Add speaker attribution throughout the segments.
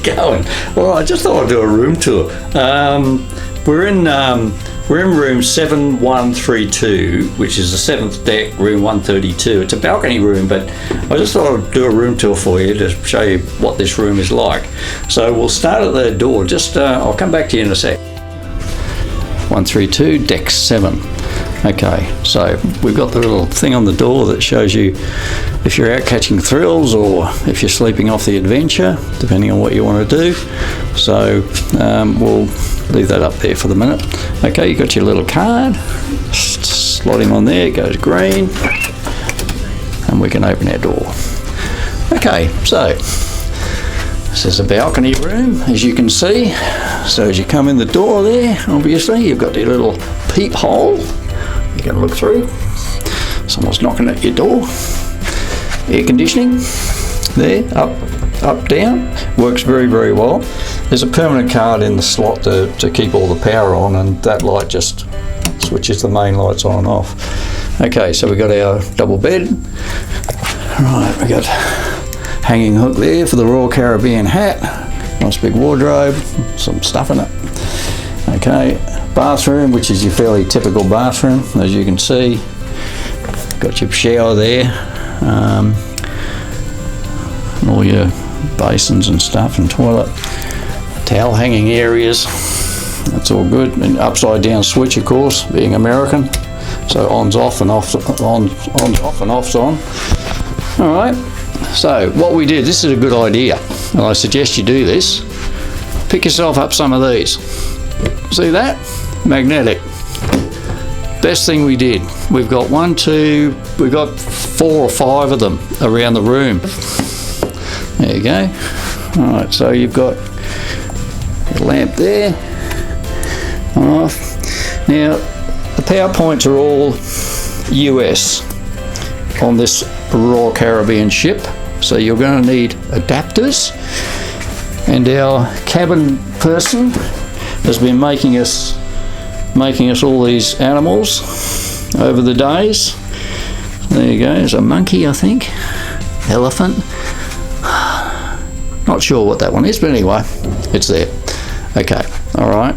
Speaker 1: you going? Well, I just thought I'd do a room tour. We're in room 7132, which is the 7th deck, room 132. It's a balcony room, but I just thought I'd do a room tour for you to show you what this room is like. So we'll start at the door. I'll come back to you in a sec. 132, deck 7. Okay, so we've got the little thing on the door that shows you if you're out catching thrills or if you're sleeping off the adventure, depending on what you want to do. So we'll leave that up there for the minute. Okay, you got your little card, slot him on there, it goes green, and we can open our door. Okay, so this is a balcony room, as you can see. So as you come in the door there, obviously you've got your little peephole you can look through. Someone's knocking at your door. Air conditioning there, up, down, works very, very well. There's a permanent card in the slot to keep all the power on, and that light just switches the main lights on and off. Okay, so we got our double bed. Right, we got hanging hook there for the Royal Caribbean hat. Nice big wardrobe, some stuff in it. Okay, bathroom, which is your fairly typical bathroom, as you can see. Got your shower there, and all your basins and stuff, and toilet, towel hanging areas. That's all good. And upside down switch, of course, being American. So on's off and off's off and off's on. All right. So what we did, this is a good idea, and I suggest you do this. Pick yourself up some of these. See that? Magnetic. Best thing we did. We've got 4 or 5 of them around the room. There you go. All right, so you've got your lamp there, off. Now, the power points are all US on this Royal Caribbean ship, so you're going to need adapters, and our cabin person has been making us all these animals over the days. There you go, there's a monkey, I think, elephant, not sure what that one is, but anyway, it's there. Okay, all right,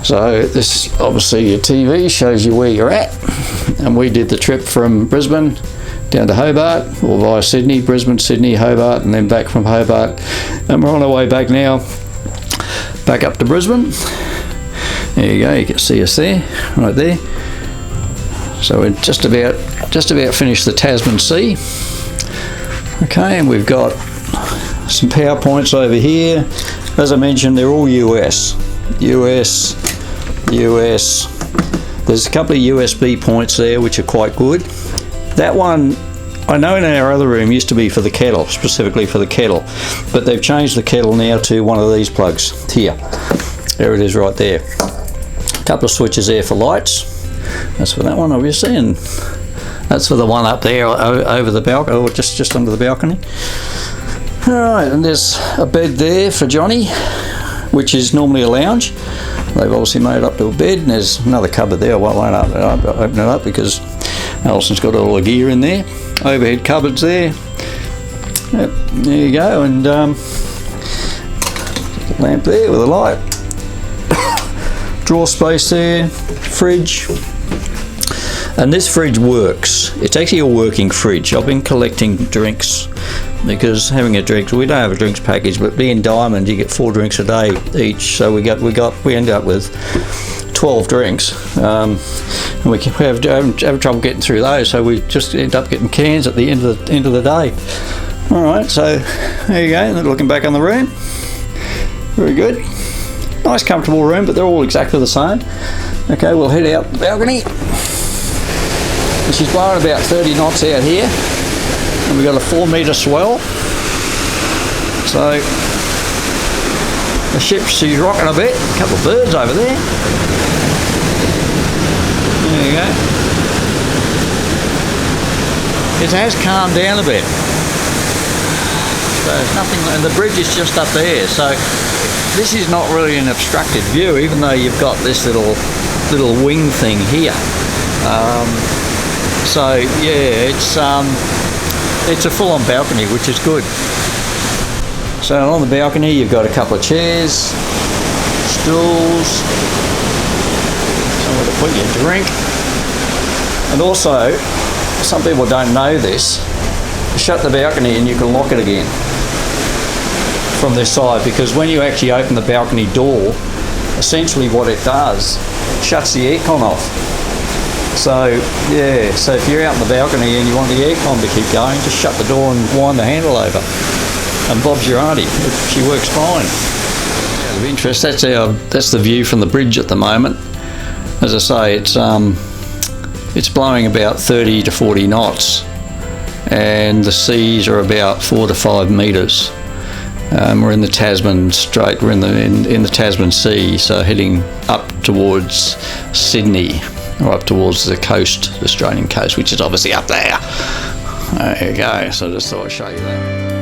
Speaker 1: so this obviously your TV shows you where you're at, and we did the trip from Brisbane down to Hobart, or via Sydney, Brisbane, Sydney, Hobart, and then back from Hobart, and we're on our way back now, back up to Brisbane. There you go, you can see us there, right there. So we're just about finished the Tasman Sea. Okay, and we've got some power points over here. As I mentioned, they're all US. There's a couple of USB points there which are quite good. That one, I know in our other room used to be for the kettle, specifically for the kettle, but they've changed the kettle now to one of these plugs here. There it is right there. A couple of switches there for lights. That's for that one, obviously, and that's for the one up there over the balcony, or just under the balcony. Alright, and there's a bed there for Johnny, which is normally a lounge. They've obviously made it up to a bed, and there's another cupboard there. I won't open it up because Alison's got all the gear in there. Overhead cupboards there. Yep, there you go, and lamp there with a light. Drawer space there, fridge. And this fridge works. It's actually a working fridge. I've been collecting drinks because having a drink, we don't have a drinks package, but being Diamond, you get 4 drinks a day each. So we end up with 12 drinks, and we have trouble getting through those. So we just end up getting cans at the end of the day. All right, so there you go. Looking back on the room, very good. Nice comfortable room, but they're all exactly the same. Okay, we'll head out the balcony. She's blowing about 30 knots out here, and we've got a 4-metre swell. So the ship, she's rocking a bit. A couple of birds over there. There you go. It has calmed down a bit. So there's nothing, and the bridge is just up there. So this is not really an obstructed view, even though you've got this little wing thing here. So yeah, it's a full-on balcony, which is good. So on the balcony you've got a couple of chairs, stools, somewhere to put your drink, and also, some people don't know this, shut the balcony and you can lock it again from this side, because when you actually open the balcony door, essentially what it does, it shuts the aircon off. So yeah, so if you're out in the balcony and you want the aircon to keep going, just shut the door and wind the handle over. And Bob's your auntie. She works fine. Out of interest, that's the view from the bridge at the moment. As I say, it's blowing about 30 to 40 knots, and the seas are about 4 to 5 metres. We're in the Tasman Strait. We're in the Tasman Sea, so heading up towards Sydney, or up towards the coast, the Australian coast, which is obviously up there. There you go. So I just thought I'd show you that.